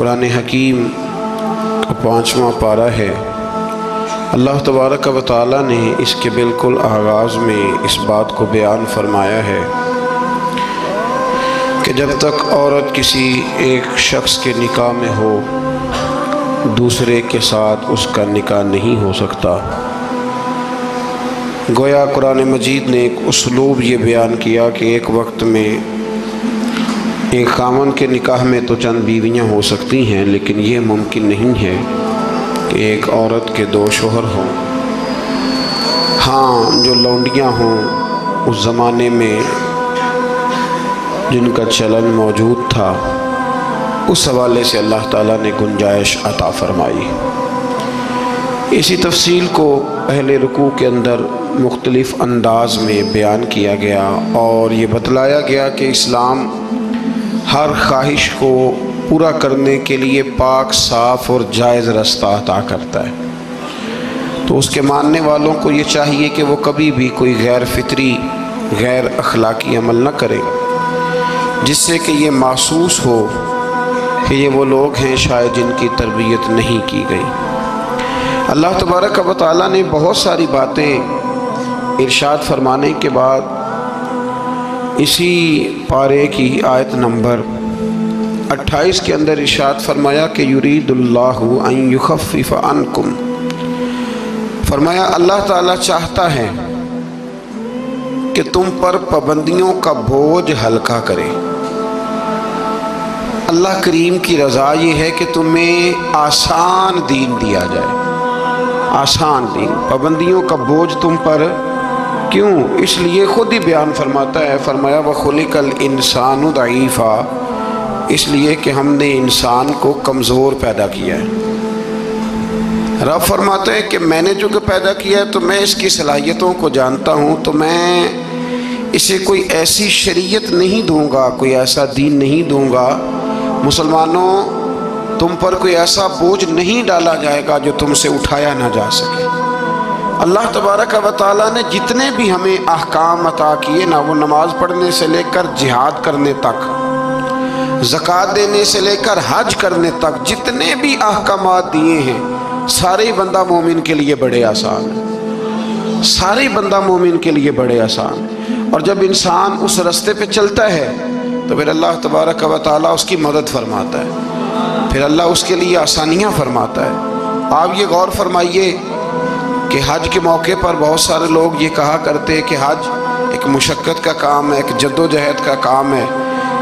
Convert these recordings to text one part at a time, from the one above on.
قرآن حکیم کا 5واں پارہ ہے۔ اللہ تبارک و تعالیٰ نے اس کے بالکل آغاز میں اس بات کو بیان فرمایا ہے کہ جب تک عورت کسی ایک شخص کے نکاح میں ہو، دوسرے کے ساتھ اس کا نکاح نہیں ہو سکتا۔ گویا قرآن مجید نے ایک اسلوب یہ بیان کیا کہ ایک وقت میں ایک خاوند کے نکاح میں تو چند بیویاں ہو سکتی ہیں، لیکن یہ ممکن نہیں ہے کہ ایک عورت کے 2 شوہر ہوں۔ ہاں، جو لونڈیاں ہوں اس زمانے میں جن کا چلن موجود تھا، اس حوالے سے اللہ تعالیٰ نے گنجائش عطا فرمائی۔ اسی تفصیل کو پہلے رکوع کے اندر مختلف انداز میں بیان کیا گیا اور یہ بتلایا گیا کہ اسلام ہر خواہش کو پورا کرنے کے لیے پاک، صاف اور جائز رستہ عطا کرتا ہے۔ تو اس کے ماننے والوں کو یہ چاہیے کہ وہ کبھی بھی کوئی غیر فطری، غیر اخلاقی عمل نہ کرے، جس سے کہ یہ محسوس ہو کہ یہ وہ لوگ ہیں شاید جن کی تربیت نہیں کی گئی۔ اللہ تبارک و تعالیٰ نے بہت ساری باتیں ارشاد فرمانے کے بعد اسی پارے کی آیت نمبر 28 کے اندر ارشاد فرمایا کہ یرید اللہ ان یخفف عنکم، فرمایا اللہ تعالیٰ چاہتا ہے کہ تم پر پابندیوں کا بوجھ ہلکا کرے۔ اللہ کریم کی رضا یہ ہے کہ تمہیں آسان دین دیا جائے، آسان دین، پابندیوں کا بوجھ تم پر کیوں؟ اس لیے خود ہی بیان فرماتا ہے، فرمایا وَخُلِقَ الْإِنسَانُ ضَعِيفًا، اس لیے کہ ہم نے انسان کو کمزور پیدا کیا ہے۔ رب فرماتا ہے کہ میں نے جو کہ پیدا کیا ہے تو میں اس کی صلاحیتوں کو جانتا ہوں، تو میں اسے کوئی ایسی شریعت نہیں دوں گا، کوئی ایسا دین نہیں دوں گا، مسلمانوں تم پر کوئی ایسا بوجھ نہیں ڈالا جائے گا جو تم سے اٹھایا نہ جا سکے۔ اللہ تبارک و تعالیٰ نے جتنے بھی ہمیں احکام عطا کیے نا، وہ نماز پڑھنے سے لے کر جہاد کرنے تک، زکوٰۃ دینے سے لے کر حج کرنے تک، جتنے بھی احکامات دیے ہیں سارے ہی بندہ مومن کے لیے بڑے آسان ہیں، سارے بندہ مومن کے لیے بڑے آسان ہیں۔ اور جب انسان اس راستے پہ چلتا ہے تو پھر اللہ تبارک و تعالیٰ اس کی مدد فرماتا ہے، پھر اللہ اس کے لیے آسانیاں فرماتا ہے۔ آپ یہ غور فرمائیے کہ حج کے موقع پر بہت سارے لوگ یہ کہا کرتے کہ حج ایک مشقت کا کام ہے، ایک جد و جہد کا کام ہے،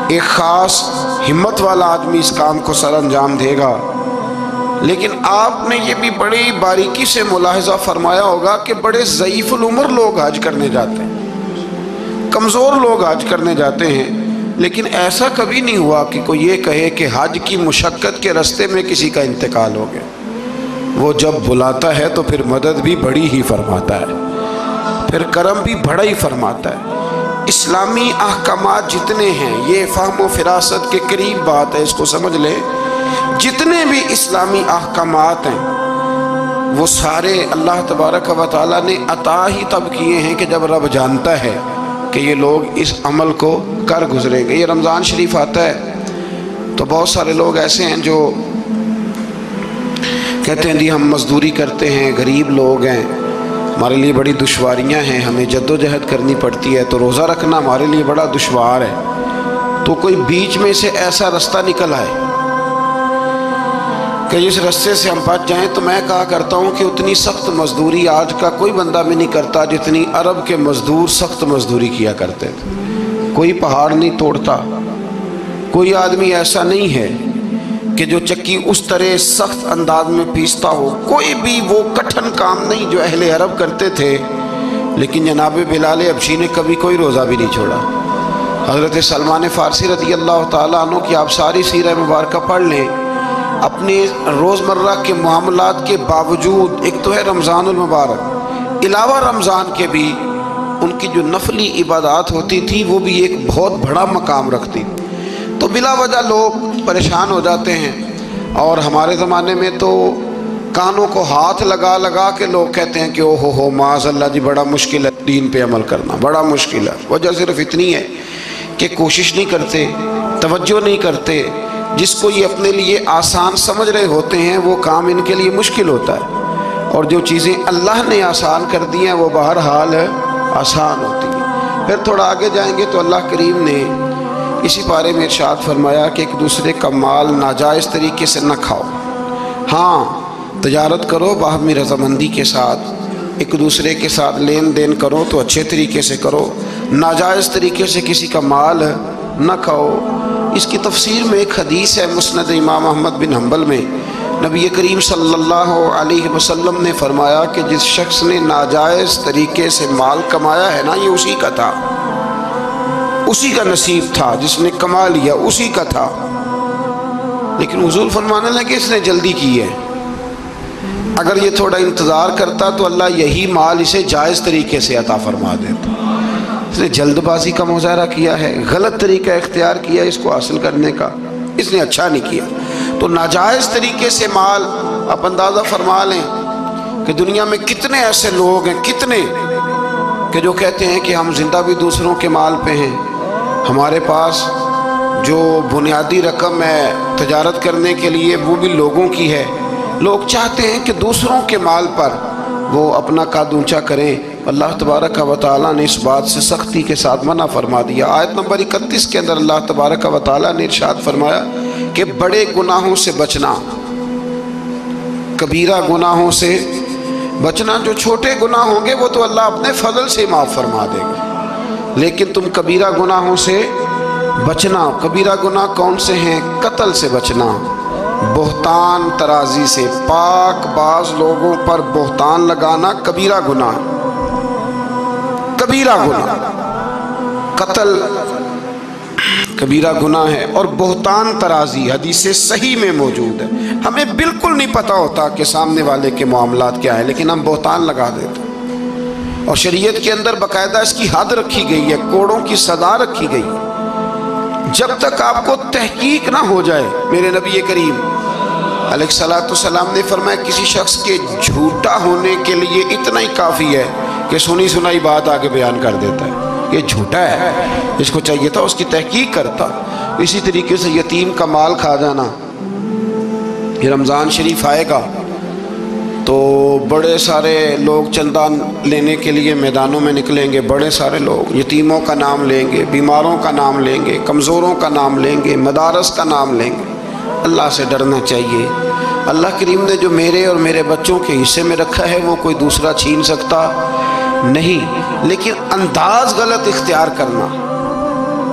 ایک خاص ہمت والا آدمی اس کام کو سر انجام دے گا۔ لیکن آپ نے یہ بھی بڑی باریکی سے ملاحظہ فرمایا ہوگا کہ بڑے ضعیف العمر لوگ حج کرنے جاتے ہیں، کمزور لوگ حج کرنے جاتے ہیں، لیکن ایسا کبھی نہیں ہوا کہ کوئی یہ کہے کہ حج کی مشقت کے راستے میں کسی کا انتقال ہو گیا۔ وہ جب بلاتا ہے تو پھر مدد بھی بڑی ہی فرماتا ہے، پھر کرم بھی بڑا ہی فرماتا ہے۔ اسلامی احکامات جتنے ہیں، یہ فہم و فراست کے قریب بات ہے، اس کو سمجھ لیں، جتنے بھی اسلامی احکامات ہیں وہ سارے اللہ تبارک و تعالیٰ نے عطا ہی تب کیے ہیں کہ جب رب جانتا ہے کہ یہ لوگ اس عمل کو کر گزریں گے۔ یہ رمضان شریف آتا ہے تو بہت سارے لوگ ایسے ہیں جو کہتے ہیں جی ہم مزدوری کرتے ہیں، غریب لوگ ہیں، ہمارے لیے بڑی دشواریاں ہیں، ہمیں جد و جہد کرنی پڑتی ہے، تو روزہ رکھنا ہمارے لیے بڑا دشوار ہے۔ تو کوئی بیچ میں سے ایسا رستہ نکل آئے کہ جس رستے سے ہم بچ جائیں، تو میں کہا کرتا ہوں کہ اتنی سخت مزدوری آج کا کوئی بندہ بھی نہیں کرتا جتنی عرب کے مزدور سخت مزدوری کیا کرتے تھے۔ کوئی پہاڑ نہیں توڑتا، کوئی آدمی ایسا نہیں ہے کہ جو چکی اس طرح سخت انداز میں پیستا ہو، کوئی بھی وہ کٹھن کام نہیں جو اہل عرب کرتے تھے۔ لیکن جناب بلال حبشی نے کبھی کوئی روزہ بھی نہیں چھوڑا۔ حضرت سلمان فارسی رضی اللہ تعالیٰ عنہ کی آپ ساری سیرہ مبارکہ پڑھ لیں، اپنے روزمرہ کے معاملات کے باوجود، ایک تو ہے رمضان المبارک، علاوہ رمضان کے بھی ان کی جو نفلی عبادات ہوتی تھی وہ بھی ایک بہت بڑا مقام رکھتی۔ تو بلا وجہ لوگ پریشان ہو جاتے ہیں، اور ہمارے زمانے میں تو کانوں کو ہاتھ لگا لگا کے لوگ کہتے ہیں کہ او ہو معاذ اللہ جی بڑا مشکل ہے دین پہ عمل کرنا، بڑا مشکل ہے۔ وجہ صرف اتنی ہے کہ کوشش نہیں کرتے، توجہ نہیں کرتے، جس کو یہ اپنے لیے آسان سمجھ رہے ہوتے ہیں وہ کام ان کے لیے مشکل ہوتا ہے، اور جو چیزیں اللہ نے آسان کر دی ہیں وہ بہرحال آسان ہوتی ہیں۔ پھر تھوڑا آگے جائیں گے تو اللہ کریم نے اسی بارے میں ارشاد فرمایا کہ ایک دوسرے کا مال ناجائز طریقے سے نہ کھاؤ۔ ہاں، تجارت کرو باہمی رضامندی کے ساتھ، ایک دوسرے کے ساتھ لین دین کرو تو اچھے طریقے سے کرو، ناجائز طریقے سے کسی کا مال نہ کھاؤ۔ اس کی تفسیر میں ایک حدیث ہے مسند امام احمد بن حنبل میں، نبی کریم صلی اللہ علیہ وسلم نے فرمایا کہ جس شخص نے ناجائز طریقے سے مال کمایا ہے نا، یہ اسی کا تھا، اسی کا نصیب تھا، جس نے کما لیا اسی کا تھا، لیکن حضور فرمانے لگے اس نے جلدی کی ہے، اگر یہ تھوڑا انتظار کرتا تو اللہ یہی مال اسے جائز طریقے سے عطا فرما دیتا۔ اس نے جلد بازی کا مظاہرہ کیا ہے، غلط طریقہ اختیار کیا اس کو حاصل کرنے کا، اس نے اچھا نہیں کیا۔ تو ناجائز طریقے سے مال، آپ اندازہ فرما لیں کہ دنیا میں کتنے ایسے لوگ ہیں، کتنے کہ جو کہتے ہیں کہ ہم زندہ بھی دوسروں کے مال پہ ہیں، ہمارے پاس جو بنیادی رقم ہے تجارت کرنے کے لیے وہ بھی لوگوں کی ہے۔ لوگ چاہتے ہیں کہ دوسروں کے مال پر وہ اپنا قد اونچا کریں، اللہ تبارک و تعالیٰ نے اس بات سے سختی کے ساتھ منع فرما دیا۔ آیت نمبر 31 کے اندر اللہ تبارک و تعالیٰ نے ارشاد فرمایا کہ بڑے گناہوں سے بچنا، کبیرہ گناہوں سے بچنا، جو چھوٹے گناہ ہوں گے وہ تو اللہ اپنے فضل سے معاف فرما دے گا، لیکن تم کبیرہ گناہوں سے بچنا۔ کبیرہ گناہ کون سے ہیں؟ قتل سے بچنا، بہتان ترازی سے، پاک باز لوگوں پر بہتان لگانا کبیرہ گناہ، کبیرہ گناہ، قتل کبیرہ گناہ ہے، اور بہتان ترازی حدیث صحیح میں موجود ہے۔ ہمیں بالکل نہیں پتہ ہوتا کہ سامنے والے کے معاملات کیا ہے، لیکن ہم بہتان لگا دیتے ہیں، اور شریعت کے اندر باقاعدہ اس کی حد رکھی گئی ہے، کوڑوں کی سزا رکھی گئی ہے۔ جب تک آپ کو تحقیق نہ ہو جائے، میرے نبی کریم علیہ السلام نے فرمایا کسی شخص کے جھوٹا ہونے کے لیے اتنا ہی کافی ہے کہ سنی سنائی بات آگے بیان کر دیتا ہے، یہ جھوٹا ہے، اس کو چاہیے تھا اس کی تحقیق کرتا۔ اسی طریقے سے یتیم کا مال کھا جانا، یہ رمضان شریف آئے گا تو بڑے سارے لوگ چندہ لینے کے لیے میدانوں میں نکلیں گے، بڑے سارے لوگ یتیموں کا نام لیں گے، بیماروں کا نام لیں گے، کمزوروں کا نام لیں گے، مدارس کا نام لیں گے۔ اللہ سے ڈرنا چاہیے۔ اللہ کریم نے جو میرے اور میرے بچوں کے حصے میں رکھا ہے وہ کوئی دوسرا چھین سکتا نہیں، لیکن انداز غلط اختیار کرنا،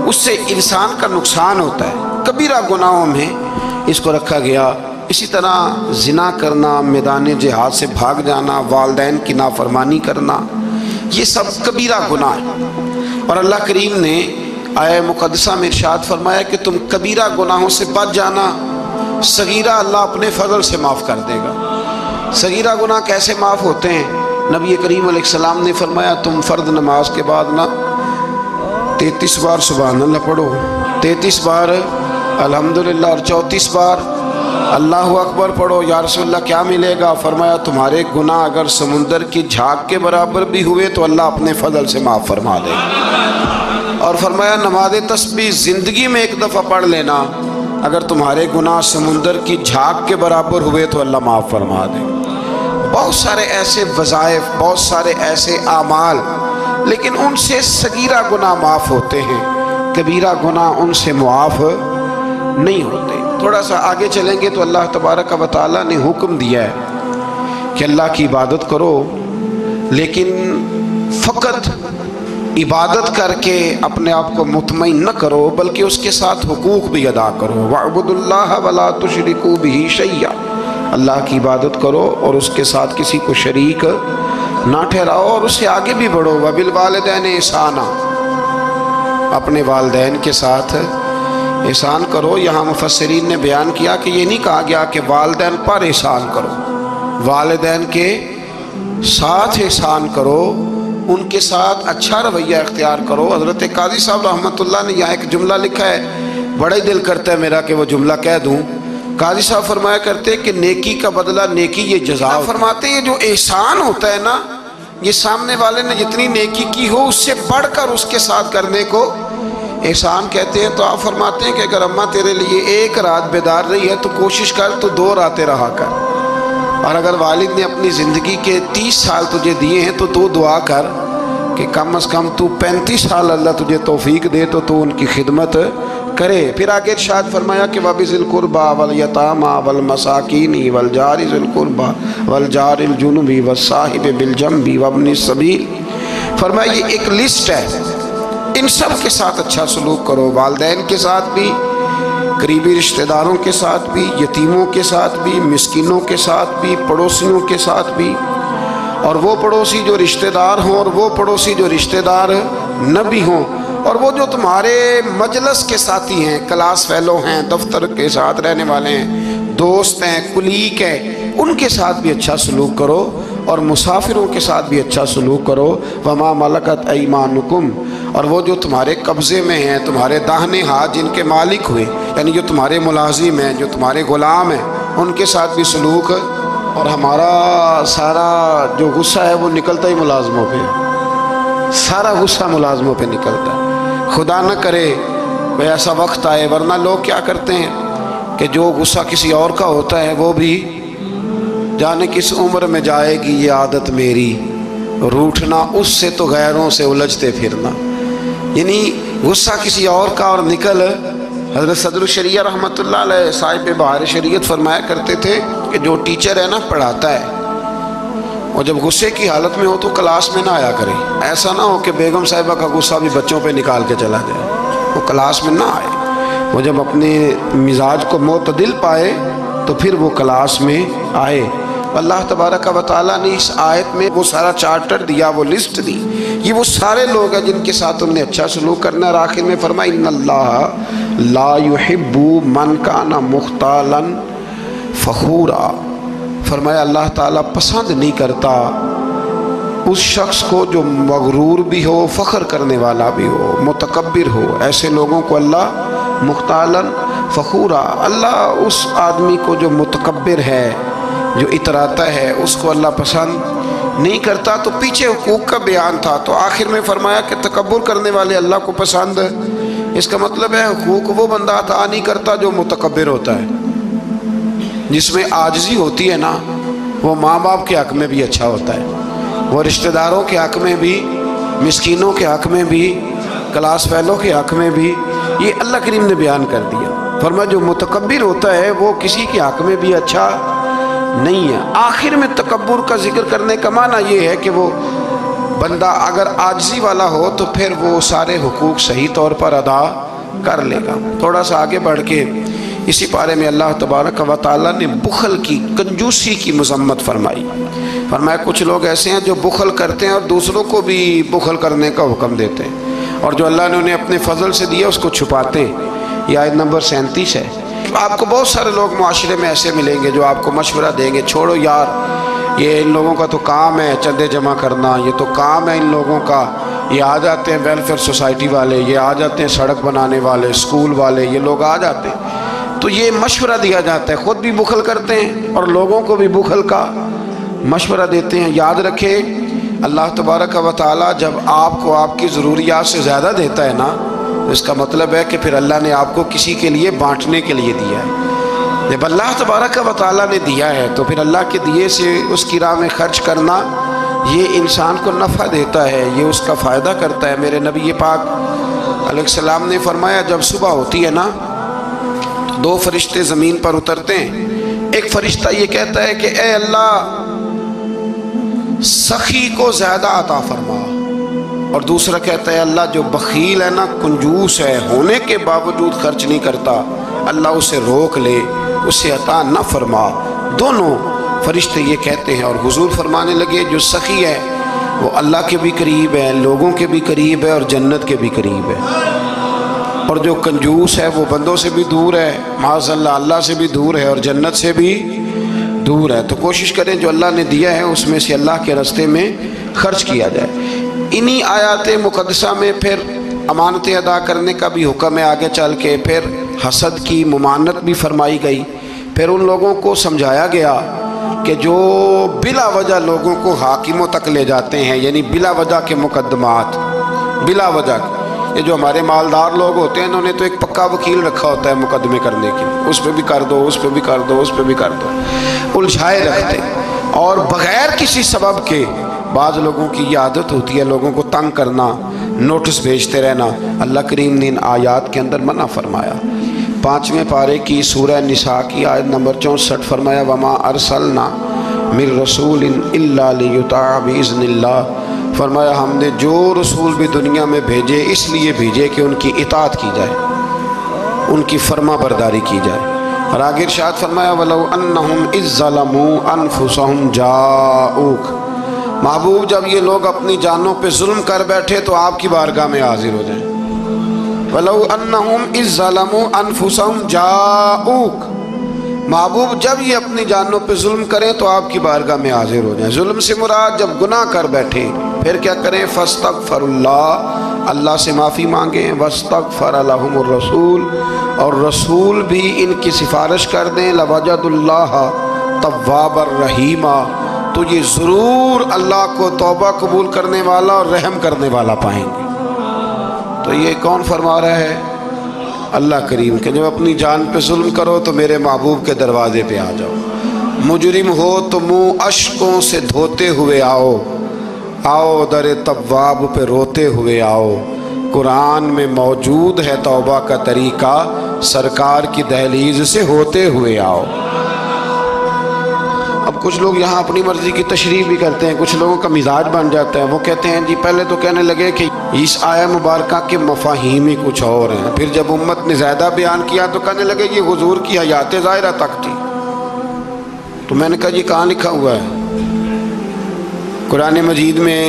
اس سے انسان کا نقصان ہوتا ہے۔ کبیرہ گناہوں میں اس کو رکھا گیا۔ اسی طرح زنا کرنا، میدان جہاد سے بھاگ جانا، والدین کی نافرمانی کرنا، یہ سب کبیرہ گناہ ہے۔ اور اللہ کریم نے آیہ مقدسہ میں ارشاد فرمایا کہ تم کبیرہ گناہوں سے بچ جانا، صغیرہ اللہ اپنے فضل سے معاف کر دے گا۔ صغیرہ گناہ کیسے معاف ہوتے ہیں؟ نبی کریم علیہ السلام نے فرمایا تم فرض نماز کے بعد نا 33 بار سبحان اللہ پڑھو، 33 بار الحمدللہ، اور 34 بار اللہ اکبر پڑھو۔ یا رسول اللہ کیا ملے گا؟ فرمایا تمہارے گناہ اگر سمندر کی جھاگ کے برابر بھی ہوئے تو اللہ اپنے فضل سے معاف فرما دے گا۔ اور فرمایا نماز تسبیح زندگی میں ایک دفعہ پڑھ لینا، اگر تمہارے گناہ سمندر کی جھاگ کے برابر ہوئے تو اللہ معاف فرما دے گا۔ بہت سارے ایسے وظائف، بہت سارے ایسے اعمال، لیکن ان سے صغیرہ گناہ معاف ہوتے ہیں، کبیرہ گناہ ان سے معاف نہیں ہوتے۔ تھوڑا سا آگے چلیں گے تو اللہ تبارک و تعالیٰ نے حکم دیا ہے کہ اللہ کی عبادت کرو، لیکن فقط عبادت کر کے اپنے آپ کو مطمئن نہ کرو، بلکہ اس کے ساتھ حقوق بھی ادا کرو۔ وَاعْبُدُوا اللَّهَ وَلَا تُشْرِكُوا بِهِ شَيْئًا، اللہ کی عبادت کرو اور اس کے ساتھ کسی کو شریک نہ ٹھہراؤ، اور اس سے آگے بھی بڑھو۔ وَبِالْوَالِدَيْنِ إِحْسَانًا، اپنے والدین کے ساتھ احسان کرو۔ یہاں مفسرین نے بیان کیا کہ یہ نہیں کہا گیا کہ والدین پر احسان کرو، والدین کے ساتھ احسان کرو، ان کے ساتھ اچھا رویہ اختیار کرو۔ حضرت قاضی صاحب رحمۃ اللہ نے یہاں ایک جملہ لکھا ہے، بڑا ہی دل کرتا ہے میرا کہ وہ جملہ کہہ دوں۔ قاضی صاحب فرمایا کرتے کہ نیکی کا بدلہ نیکی، یہ جزا فرماتے ہیں۔ جو احسان ہوتا ہے نا، یہ سامنے والے نے جتنی نیکی کی ہو اس سے بڑھ کر اس کے ساتھ کرنے کو احسان کہتے ہیں تو آپ فرماتے ہیں کہ اگر اماں تیرے لیے ایک رات بیدار رہی ہے تو کوشش کر تو 2 راتیں رہا کر، اور اگر والد نے اپنی زندگی کے 30 سال تجھے دیے ہیں تو دعا کر کہ کم از کم تو 35 سال اللہ تجھے توفیق دے تو ان کی خدمت کرے۔ پھر آگے ارشاد فرمایا کہ وَبِذِي الْقُرْبَى وَالْيَتَامَى وَالْمَسَاكِينِ وَالْجَارِ ذِي الْقُرْبَى وَالْجَارِ الْجُنُبِ وَالصَّاحِبِ بِالْجَنبِ وَابْنِ السَّبِيلِ۔ فرمایا یہ ایک لسٹ ہے، ان سب کے ساتھ اچھا سلوک کرو، والدین کے ساتھ بھی، قریبی رشتہ داروں کے ساتھ بھی، یتیموں کے ساتھ بھی، مسکینوں کے ساتھ بھی، پڑوسیوں کے ساتھ بھی، اور وہ پڑوسی جو رشتہ دار ہوں اور وہ پڑوسی جو رشتہ دار نہ بھی ہوں، اور وہ جو تمہارے مجلس کے ساتھی ہیں، کلاس فیلو ہیں، دفتر کے ساتھ رہنے والے ہیں، دوست ہیں، کلیگ ہیں، ان کے ساتھ بھی اچھا سلوک کرو، اور مسافروں کے ساتھ بھی اچھا سلوک کرو۔ وما ملکت ایمانکم، اور وہ جو تمہارے قبضے میں ہیں، تمہارے داہنے ہاتھ جن کے مالک ہوئے، یعنی جو تمہارے ملازم ہیں، جو تمہارے غلام ہیں، ان کے ساتھ بھی سلوک۔ اور ہمارا سارا جو غصہ ہے وہ نکلتا ہی ملازموں پہ، سارا غصہ ملازموں پہ نکلتا ہے۔ خدا نہ کرے وہ ایسا وقت آئے، ورنہ لوگ کیا کرتے ہیں کہ جو غصہ کسی اور کا ہوتا ہے وہ بھی جانے کس عمر میں جائے گی یہ عادت میری، روٹھنا اس سے تو غیروں سے الجھتے پھرنا، یعنی غصہ کسی اور کا اور نکل۔ حضرت صدر الشریعہ رحمۃ اللہ علیہ صاحب بہار شریعت فرمایا کرتے تھے کہ جو ٹیچر ہے نا پڑھاتا ہے، اور جب غصے کی حالت میں ہو تو کلاس میں نہ آیا کرے، ایسا نہ ہو کہ بیگم صاحبہ کا غصہ بھی بچوں پہ نکال کے چلا جائے، وہ کلاس میں نہ آئے۔ وہ جب اپنے مزاج کو معتدل پائے تو پھر وہ کلاس میں آئے۔ اللہ تبارک و تعالیٰ نے اس آیت میں وہ سارا چارٹر دیا، وہ لسٹ دی، یہ وہ سارے لوگ ہیں جن کے ساتھ تم نے اچھا سلوک کرنا ہے۔ اور آخر میں فرمایا ان اللہ لا يحب من کان مختالا فخورا، فرمایا اللہ تعالیٰ پسند نہیں کرتا اس شخص کو جو مغرور بھی ہو، فخر کرنے والا بھی ہو، متکبر ہو، ایسے لوگوں کو اللہ مختالا فخورا، اللہ اس آدمی کو جو متکبر ہے، جو اتراتا ہے، اس کو اللہ پسند نہیں کرتا۔ تو پیچھے حقوق کا بیان تھا، تو آخر میں فرمایا کہ تکبر کرنے والے اللہ کو پسند، اس کا مطلب ہے حقوق وہ بندہ عطا نہیں کرتا جو متکبر ہوتا ہے، جس میں عاجزی ہوتی ہے نا، وہ ماں باپ کے حق میں بھی اچھا ہوتا ہے، وہ رشتہ داروں کے حق میں بھی، مسکینوں کے حق میں بھی، کلاس فیلو کے حق میں بھی، یہ اللہ کریم نے بیان کر دیا۔ فرمایا جو متکبر ہوتا ہے وہ کسی کے حق میں بھی اچھا نہیں ہے۔ آخر میں تکبر کا ذکر کرنے کا معنی یہ ہے کہ وہ بندہ اگر عاجزی والا ہو تو پھر وہ سارے حقوق صحیح طور پر ادا کر لے گا۔ تھوڑا سا آگے بڑھ کے اسی بارے میں اللہ تبارک و تعالیٰ نے بخل کی، کنجوسی کی مذمت فرمائی۔ فرمایا کچھ لوگ ایسے ہیں جو بخل کرتے ہیں اور دوسروں کو بھی بخل کرنے کا حکم دیتے ہیں، اور جو اللہ نے انہیں اپنے فضل سے دیا اس کو چھپاتے ہیں۔ یہ آیت نمبر 37 ہے۔ آپ کو بہت سارے لوگ معاشرے میں ایسے ملیں گے جو آپ کو مشورہ دیں گے، چھوڑو یار، یہ ان لوگوں کا تو کام ہے چندے جمع کرنا، یہ تو کام ہے ان لوگوں کا، یہ آ جاتے ہیں ویلفیئر سوسائٹی والے، یہ آ جاتے ہیں سڑک بنانے والے، اسکول والے، یہ لوگ آ جاتے ہیں، تو یہ مشورہ دیا جاتا ہے، خود بھی بخل کرتے ہیں اور لوگوں کو بھی بخل کا مشورہ دیتے ہیں۔ یاد رکھیں اللہ تبارک و تعالیٰ جب آپ کو آپ کی ضروریات سے زیادہ دیتا ہے نا، اس کا مطلب ہے کہ پھر اللہ نے آپ کو کسی کے لیے بانٹنے کے لیے دیا ہے۔ جب اللہ تبارک و تعالیٰ نے دیا ہے تو پھر اللہ کے دیے سے اس کی راہ میں خرچ کرنا یہ انسان کو نفع دیتا ہے، یہ اس کا فائدہ کرتا ہے۔ میرے نبی پاک علیہ السلام نے فرمایا جب صبح ہوتی ہے نا تو 2 فرشتے زمین پر اترتے ہیں، ایک فرشتہ یہ کہتا ہے کہ اے اللہ سخی کو زیادہ عطا فرما، اور دوسرا کہتا ہے اللہ جو بخیل ہے نا، کنجوس ہے، ہونے کے باوجود خرچ نہیں کرتا، اللہ اسے روک لے، اسے عطا نہ فرما۔ دونوں فرشتے یہ کہتے ہیں، اور حضور فرمانے لگے جو سخی ہے وہ اللہ کے بھی قریب ہے، لوگوں کے بھی قریب ہے، اور جنت کے بھی قریب ہے، اور جو کنجوس ہے وہ بندوں سے بھی دور ہے، معاذ اللہ اللہ سے بھی دور ہے، اور جنت سے بھی دور ہے۔ تو کوشش کریں جو اللہ نے دیا ہے اس میں سے اللہ کے راستے میں خرچ کیا جائے۔ انہی آیات مقدسہ میں پھر امانتیں ادا کرنے کا بھی حکم ہے، آگے چل کے پھر حسد کی ممانعت بھی فرمائی گئی، پھر ان لوگوں کو سمجھایا گیا کہ جو بلا وجہ لوگوں کو حاکموں تک لے جاتے ہیں، یعنی بلا وجہ کے مقدمات، بلا وجہ یہ جو ہمارے مالدار لوگ ہوتے ہیں انہوں نے تو ایک پکا وکیل رکھا ہوتا ہے مقدمے کرنے کے لیے، اس پہ بھی کر دو، اس پہ بھی کر دو، اس پہ بھی کر دو، الجھائے رکھتے، اور بغیر کسی سبب کے بعض لوگوں کی یہ عادت ہوتی ہے لوگوں کو تنگ کرنا، نوٹس بھیجتے رہنا۔ اللہ کریم نے ان آیات کے اندر منع فرمایا۔ 5ویں پارے کی سورہ نساء کی آیت نمبر 64 فرمایا وما ارسلنا من رسول الا لیطاع باذن اللہ، فرمایا ہم نے جو رسول بھی دنیا میں بھیجے اس لیے بھیجے کہ ان کی اطاعت کی جائے، ان کی فرما برداری کی جائے۔ اور آگے ارشاد فرمایا وَلَوْ أَنَّهُمْ إِذ ظَّلَمُوا أَنفُسَهُمْ جَاءُوكَ، محبوب جب یہ لوگ اپنی جانوں پہ ظلم کر بیٹھے تو آپ کی بارگاہ میں حاضر ہو جائیں۔ وَلَوْ أَنَّهُمْ إِذ ظَّلَمُوا أَنفُسَهُمْ جَاءُوكَ، محبوب جب یہ اپنی جانوں پہ ظلم کریں تو آپ کی بارگاہ میں حاضر ہو جائیں۔ ظلم سے مراد جب گناہ کر بیٹھیں پھر کیا کریں؟ فَاسْتَغْفَرُ اللَّهَ، اللہ سے معافی مانگیں، وَاسْتَغْفَرَ لَهُمُ الرَّسُولُ، اور رسول بھی ان کی سفارش کر دیں، لَوَجَدُوا اللَّهَ تَوَّابًا رَحِيمًا، تو یہ ضرور اللہ کو توبہ قبول کرنے والا اور رحم کرنے والا پائیں گے۔ تو یہ کون فرما رہا ہے؟ اللہ کریم کہ جب اپنی جان پہ ظلم کرو تو میرے محبوب کے دروازے پہ آ جاؤ، مجرم ہو تو منہ اشکوں سے دھوتے ہوئے آؤ، آؤ در تواب پہ روتے ہوئے آؤ۔ قرآن میں موجود ہے توبہ کا طریقہ، سرکار کی دہلیز سے ہوتے ہوئے آؤ۔ اب کچھ لوگ یہاں اپنی مرضی کی تشریح بھی کرتے ہیں، کچھ لوگوں کا مزاج بن جاتا ہے، وہ کہتے ہیں جی پہلے تو کہنے لگے کہ اس آیہ مبارکہ کے مفاہیم ہی کچھ اور ہیں، پھر جب امت نے زیادہ بیان کیا تو کہنے لگے یہ حضور کی حیات ظاہرہ تک تھی۔ تو میں نے کہا یہ کہاں لکھا ہوا ہے؟ قرآن مجید میں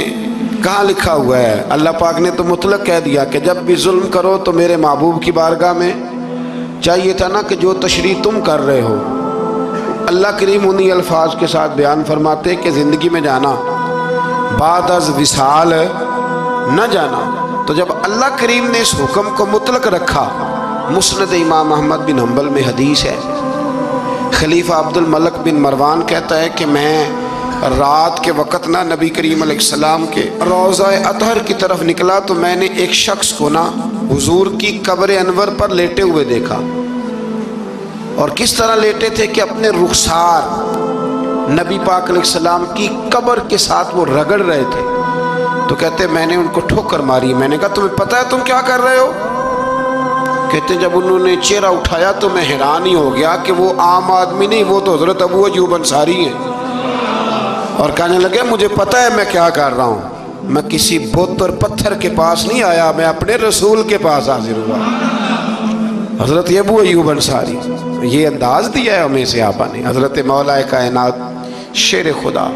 کہاں لکھا ہوا ہے؟ اللہ پاک نے تو مطلق کہہ دیا کہ جب بھی ظلم کرو تو میرے محبوب کی بارگاہ میں، چاہیے تھا نا کہ جو تشریح تم کر رہے ہو اللہ کریم انہی الفاظ کے ساتھ بیان فرماتے کہ زندگی میں جانا بعد از وصال نہ جانا۔ تو جب اللہ کریم نے اس حکم کو مطلق رکھا، مسند امام احمد بن حنبل میں حدیث ہے، خلیفہ عبد الملک بن مروان کہتا ہے کہ میں رات کے وقت نہ نبی کریم علیہ السلام کے روضہ اطہر کی طرف نکلا تو میں نے ایک شخص کو نا حضور کی قبر انور پر لیٹے ہوئے دیکھا، اور کس طرح لیٹے تھے کہ اپنے رخسار نبی پاک علیہ السلام کی قبر کے ساتھ وہ رگڑ رہے تھے۔ تو کہتے میں نے ان کو ٹھوکر ماری، میں نے کہا تمہیں پتہ ہے تم کیا کر رہے ہو؟ کہتے جب انہوں نے چہرہ اٹھایا تو میں حیران ہی ہو گیا کہ وہ عام آدمی نہیں، وہ تو حضرت ابو ایوب انصاری ہیں، اور کہنے لگے مجھے پتہ ہے میں کیا کر رہا ہوں، میں کسی بت اور پتھر کے پاس نہیں آیا، میں اپنے رسول کے پاس حاضر ہوا، حضرت ابو ایوب انصاری۔ یہ انداز دیا ہے ہمیں صحابہ نے۔ حضرت مولا کائنات شیر خدا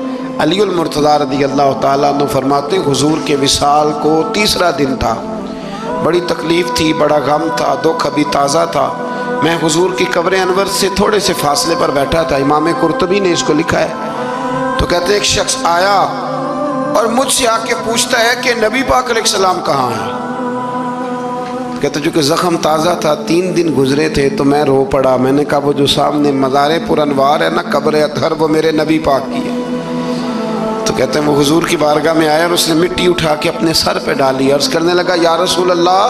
علی المرتضیٰ رضی اللہ تعالیٰ عنہ فرماتے حضور کے وصال کو تیسرا دن تھا، بڑی تکلیف تھی، بڑا غم تھا، دکھ ابھی تازہ تھا، میں حضور کی قبر انور سے تھوڑے سے فاصلے پر بیٹھا تھا، امام قرطبی نے اس کو لکھا ہے۔ تو کہتے ایک شخص آیا اور مجھ سے آ کے پوچھتا ہے کہ نبی پاک علیہ السلام کہاں ہیں؟ کہتے چونکہ زخم تازہ تھا، 3 دن گزرے تھے تو میں رو پڑا، میں نے کہا وہ جو سامنے مزار پر انوار ہے نا قبر اطہر، وہ میرے نبی پاک کی ہے۔ تو کہتے ہیں وہ حضور کی بارگاہ میں آیا اور اس نے مٹی اٹھا کے اپنے سر پہ ڈالی، عرض کرنے لگا یا رسول اللہ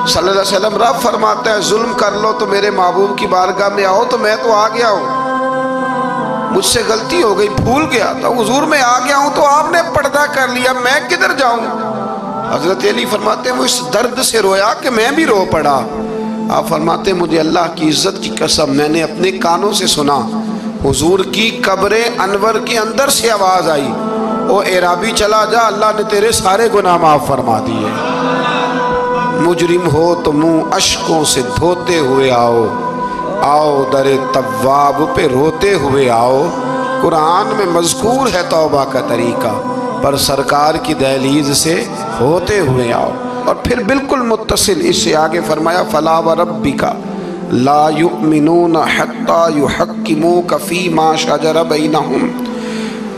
صلی اللہ علیہ وسلم، رب فرماتا ہے ظلم کر لو تو میرے محبوب کی بارگاہ میں آؤ، تو میں تو آ گیا ہوں، مجھ سے غلطی ہو گئی، بھول گیا تھا حضور، میں آ گیا ہوں تو آپ نے پردہ کر لیا، میں کدھر جاؤں؟ حضرت علی فرماتے ہیں وہ اس درد سے رویا کہ میں بھی رو پڑا۔ آپ فرماتے ہیں مجھے اللہ کی عزت کی قسم میں نے اپنے کانوں سے سنا حضور کی قبر انور کے اندر سے آواز آئی، او اعرابی چلا جا، اللہ نے تیرے سارے گناہ معاف فرما دیے۔ مجرم ہو تو منہ اشکوں سے دھوتے ہوئے آؤ، آؤ در تواب پہ روتے ہوئے آؤ۔ قرآن میں مذکور ہے توبہ کا طریقہ، پر سرکار کی دہلیز سے ہوتے ہوئے آؤ۔ اور پھر بالکل متصل اس سے آگے فرمایا فلا وربک لا یؤمنون حتی یحکموک فیما شجر بینہم۔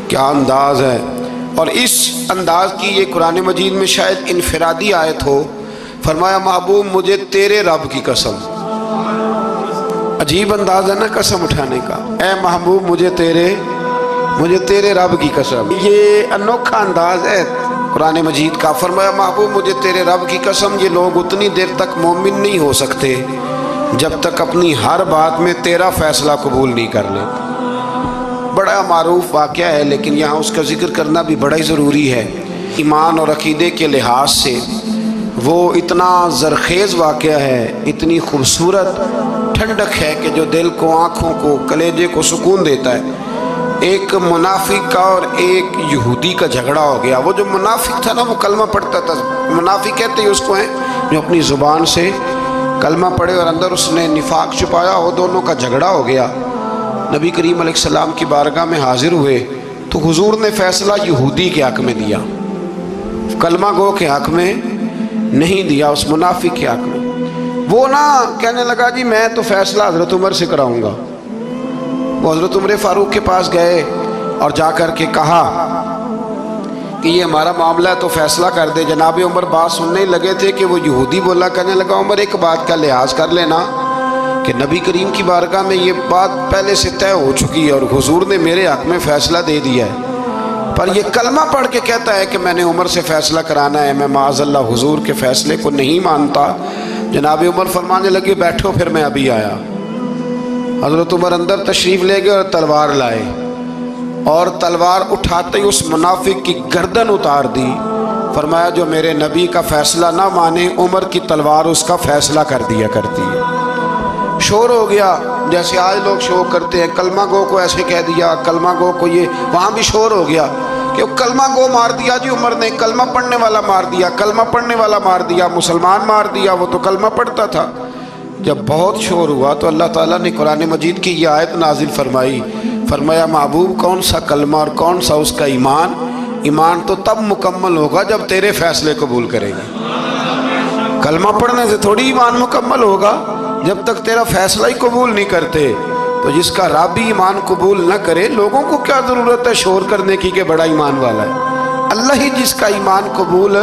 کیا انداز ہے، اور اس انداز کی یہ قرآن مجید میں شاید انفرادی آیت ہو۔ فرمایا محبوب مجھے تیرے رب کی قسم، عجیب انداز ہے نا قسم اٹھانے کا، اے محبوب مجھے تیرے رب کی قسم۔ یہ انوکھا انداز ہے قرآن مجید کا۔ فرمایا محبوب مجھے تیرے رب کی قسم یہ لوگ اتنی دیر تک مومن نہیں ہو سکتے جب تک اپنی ہر بات میں تیرا فیصلہ قبول نہیں کر لیتے۔ بڑا معروف واقعہ ہے لیکن یہاں اس کا ذکر کرنا بھی بڑا ہی ضروری ہے۔ ایمان اور عقیدے کے لحاظ سے وہ اتنا زرخیز واقعہ ہے، اتنی خوبصورت ٹھنڈک ہے کہ جو دل کو، آنکھوں کو، کلیجے کو سکون دیتا ہے۔ ایک منافق کا اور ایک یہودی کا جھگڑا ہو گیا۔ وہ جو منافق تھا نا وہ کلمہ پڑھتا تھا، منافق کہتے ہیں اس کو ہیں جو اپنی زبان سے کلمہ پڑھے اور اندر اس نے نفاق چھپایا، وہ دونوں کا جھگڑا ہو گیا۔ نبی کریم علیہ السلام کی بارگاہ میں حاضر ہوئے تو حضور نے فیصلہ یہودی کے حق میں دیا، کلمہ گو کے حق میں نہیں دیا، اس منافق کے حق میں۔ وہ نہ کہنے لگا جی میں تو فیصلہ حضرت عمر سے کراؤں گا۔ وہ حضرت عمر فاروق کے پاس گئے اور جا کر کے کہا کہ یہ ہمارا معاملہ ہے تو فیصلہ کر دے۔ جناب عمر بات سننے ہی لگے تھے کہ وہ یہودی بولا، کہنے لگا عمر ایک بات کا لحاظ کر لینا کہ نبی کریم کی بارگاہ میں یہ بات پہلے سے طے ہو چکی ہے اور حضور نے میرے حق میں فیصلہ دے دیا ہے، پر یہ کلمہ پڑھ کے کہتا ہے کہ میں نے عمر سے فیصلہ کرانا ہے، میں معاذ اللہ حضور کے فیصلے کو نہیں مانتا۔ جناب عمر فرمانے لگے بیٹھو پھر میں ابھی آیا۔ حضرت عمر اندر تشریف لے گئے اور تلوار لائے اور تلوار اٹھاتے ہی اس منافق کی گردن اتار دی۔ فرمایا جو میرے نبی کا فیصلہ نہ مانے عمر کی تلوار اس کا فیصلہ کر دیا کرتی ہے۔ شور ہو گیا جیسے آج لوگ شور کرتے ہیں، کلمہ گو کو ایسے کہہ دیا، کلمہ گو کو یہ، وہاں بھی شور ہو گیا کہ وہ کلمہ گو مار دیا جی عمر نے، کلمہ پڑھنے والا مار دیا، کلمہ پڑھنے والا مار دیا، مسلمان مار دیا، وہ تو کلمہ پڑھتا تھا۔ جب بہت شور ہوا تو اللہ تعالیٰ نے قرآن مجید کی یہ آیت نازل فرمائی، فرمایا محبوب کون سا کلمہ اور کون سا اس کا ایمان؟ ایمان تو تب مکمل ہوگا جب تیرے فیصلے قبول کرے گا۔ کلمہ پڑھنے سے تھوڑی ایمان مکمل ہوگا، جب تک تیرا فیصلہ ہی قبول نہیں کرتے۔ تو جس کا رب ہی ایمان قبول نہ کرے، لوگوں کو کیا ضرورت ہے شور کرنے کی کہ بڑا ایمان والا ہے؟ اللہ ہی جس کا ایمان قبول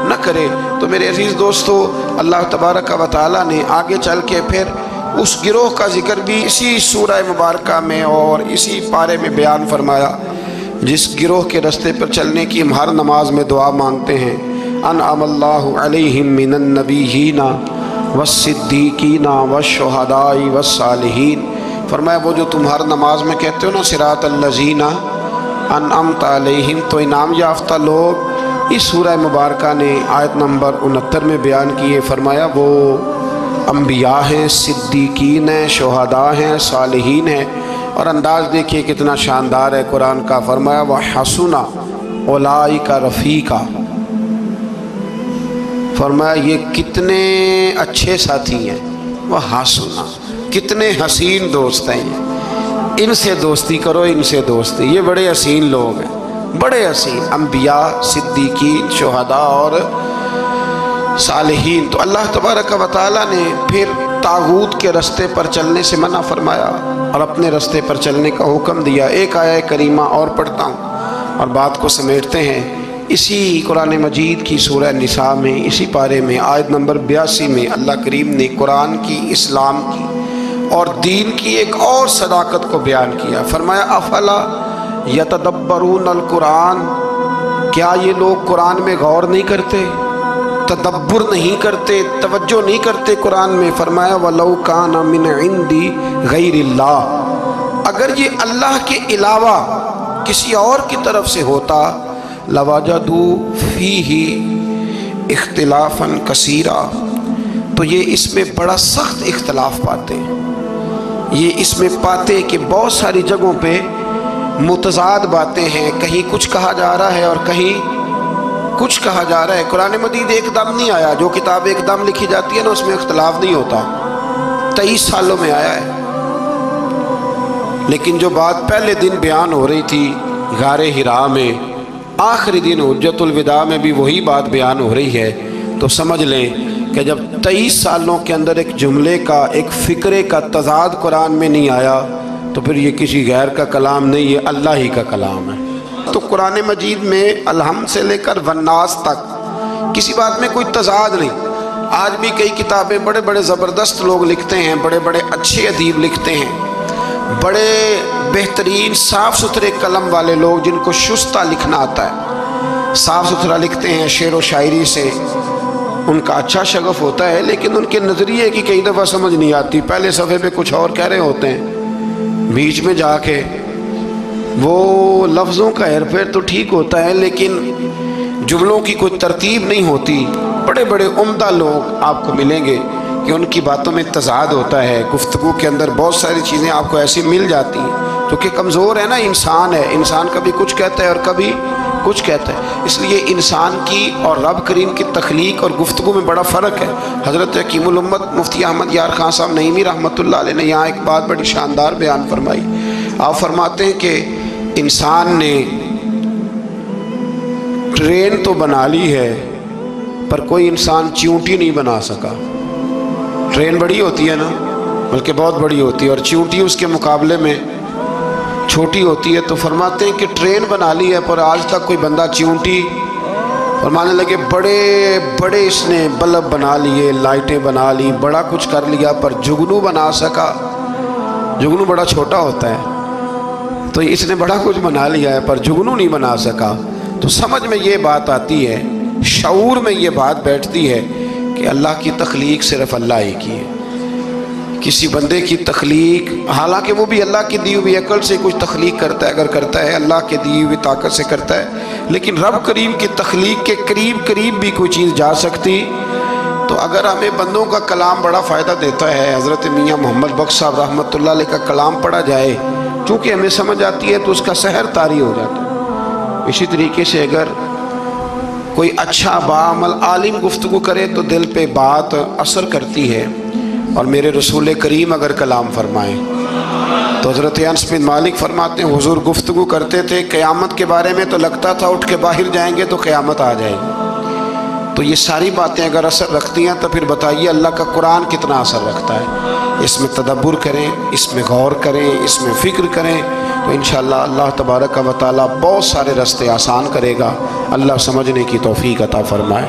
نہ کرے۔ تو میرے عزیز دوستو، اللہ تبارک و تعالیٰ نے آگے چل کے پھر اس گروہ کا ذکر بھی اسی سورہ مبارکہ میں اور اسی پارے میں بیان فرمایا جس گروہ کے رستے پر چلنے کی ہم ہر نماز میں دعا مانگتے ہیں، انعم اللہ علیہم من النبیین والصدیقین والشہداء والصالحین۔ فرمایا وہ جو تم ہر نماز میں کہتے ہو نا صراط الذین انعمت علیہم، تو انعام یافتہ لوگ اس سورہ مبارکہ نے آیت نمبر 69 میں بیان کیے۔ فرمایا وہ انبیاء ہیں، صدیقین ہیں، شہداء ہیں، صالحین ہیں، اور انداز دیکھیے کتنا شاندار ہے قرآن کا۔ فرمایا وَحَسُنَ أُولَئِكَ رَفِيقًا، فرمایا یہ کتنے اچھے ساتھی ہیں، وَحَسُنَ کتنے حسین دوست ہیں، ان سے دوستی کرو، ان سے دوستی، یہ بڑے حسین لوگ ہیں، بڑے حسین انبیاء، صدیقین، شہداء اور صالحین۔ تو اللہ تبارک و تعالیٰ نے پھر طاغوت کے رستے پر چلنے سے منع فرمایا اور اپنے رستے پر چلنے کا حکم دیا۔ ایک آیہ کریمہ اور پڑھتا ہوں اور بات کو سمیٹتے ہیں۔ اسی قرآن مجید کی سورہ نساء میں اسی پارے میں آیت نمبر 82 میں اللہ کریم نے قرآن کی، اسلام کی اور دین کی ایک اور صداقت کو بیان کیا۔ فرمایا افلا یتدبرون القرآن، کیا یہ لوگ قرآن میں غور نہیں کرتے، تدبر نہیں کرتے، توجہ نہیں کرتے قرآن میں؟ فرمایا وَلَوْ كَانَ مِنْ عِنْدِ غَيْرِ اللَّهِ، اگر یہ اللہ کے علاوہ کسی اور کی طرف سے ہوتا لَوَجَدُوا فِيهِ اختلافاً كَثِيرًا، تو یہ اس میں بڑا سخت اختلاف پاتے ہیں، یہ اس میں پاتے کہ بہت ساری جگہوں پہ متضاد باتیں ہیں، کہیں کچھ کہا جا رہا ہے اور کہیں کچھ کہا جا رہا ہے۔ قرآن مجید ایک دم نہیں آیا، جو کتاب ایک دم لکھی جاتی ہے نا اس میں اختلاف نہیں ہوتا، 23 سالوں میں آیا ہے۔ لیکن جو بات پہلے دن بیان ہو رہی تھی غار حرا میں، آخری دن حجت الوداع میں بھی وہی بات بیان ہو رہی ہے، تو سمجھ لیں کہ جب 23 سالوں کے اندر ایک جملے کا، ایک فکرے کا تضاد قرآن میں نہیں آیا تو پھر یہ کسی غیر کا کلام نہیں، یہ اللہ ہی کا کلام ہے۔ تو قرآن مجید میں الحمد سے لے کر والناس تک کسی بات میں کوئی تضاد نہیں۔ آج بھی کئی کتابیں بڑے بڑے زبردست لوگ لکھتے ہیں، بڑے بڑے اچھے ادیب لکھتے ہیں، بڑے بہترین صاف ستھرے قلم والے لوگ جن کو شستہ لکھنا آتا ہے، صاف ستھرا لکھتے ہیں، شعر و شاعری سے ان کا اچھا شغف ہوتا ہے، لیکن ان کے نظریے کی کئی دفعہ سمجھ نہیں آتی۔ پہلے صفحے پہ کچھ اور کہہ رہے ہوتے ہیں، بیچ میں جا کے وہ لفظوں کا ہیر پھیر تو ٹھیک ہوتا ہے، لیکن جملوں کی کوئی ترتیب نہیں ہوتی۔ بڑے بڑے عمدہ لوگ آپ کو ملیں گے کہ ان کی باتوں میں تضاد ہوتا ہے، گفتگو کے اندر بہت ساری چیزیں آپ کو ایسی مل جاتی ہیں، کیونکہ کمزور ہے نا، انسان ہے، انسان کبھی کچھ کہتا ہے اور کبھی کچھ کہتا ہے۔ اس لیے انسان کی اور رب کریم کی تخلیق اور گفتگو میں بڑا فرق ہے۔ حضرت حکیم الامت مفتی احمد یار خان صاحب نعیمی رحمۃ اللہ علیہ نے یہاں ایک بات بڑی شاندار بیان فرمائی۔ آپ فرماتے ہیں کہ انسان نے ٹرین تو بنا لی ہے پر کوئی انسان چیونٹی نہیں بنا سکا۔ ٹرین بڑی ہوتی ہے نا، بلکہ بہت بڑی ہوتی ہے، اور چیونٹی اس کے مقابلے میں چھوٹی ہوتی ہے۔ تو فرماتے ہیں کہ ٹرین بنا لی ہے پر آج تک کوئی بندہ چیونٹی، فرمانے لگے بڑے بڑے اس نے بلب بنا لیے، لائٹیں بنا لی، بڑا کچھ کر لیا، پر جگنو بنا سکا؟ جگنو بڑا چھوٹا ہوتا ہے، تو اس نے بڑا کچھ بنا لیا ہے پر جگنو نہیں بنا سکا۔ تو سمجھ میں یہ بات آتی ہے، شعور میں یہ بات بیٹھتی ہے کہ اللہ کی تخلیق صرف اللہ ہی کی ہے۔ کسی بندے کی تخلیق، حالانکہ وہ بھی اللہ کی دی ہوئی عقل سے کچھ تخلیق کرتا ہے، اگر کرتا ہے اللہ کی دی ہوئی طاقت سے کرتا ہے، لیکن رب کریم کی تخلیق کے قریب قریب بھی کوئی چیز جا سکتی۔ تو اگر ہمیں بندوں کا کلام بڑا فائدہ دیتا ہے، حضرت میاں محمد بخش صاحب رحمۃ اللہ علیہ کا کلام پڑھا جائے، چونکہ ہمیں سمجھ آتی ہے تو اس کا سحر طاری ہو جاتا ہے۔ اسی طریقے سے اگر کوئی اچھا باعمل عالم گفتگو کرے تو دل پہ بات اثر کرتی ہے، اور میرے رسول کریم اگر کلام فرمائیں تو حضرت انس بن مالک فرماتے ہیں حضور گفتگو کرتے تھے قیامت کے بارے میں تو لگتا تھا اٹھ کے باہر جائیں گے تو قیامت آ جائے گی۔ تو یہ ساری باتیں اگر اثر رکھتی ہیں تو پھر بتائیے اللہ کا قرآن کتنا اثر رکھتا ہے۔ اس میں تدبر کریں، اس میں غور کریں، اس میں فکر کریں، تو انشاءاللہ اللہ تبارک و تعالیٰ بہت سارے راستے آسان کرے گا۔ اللہ سمجھنے کی توفیق عطا فرمائے۔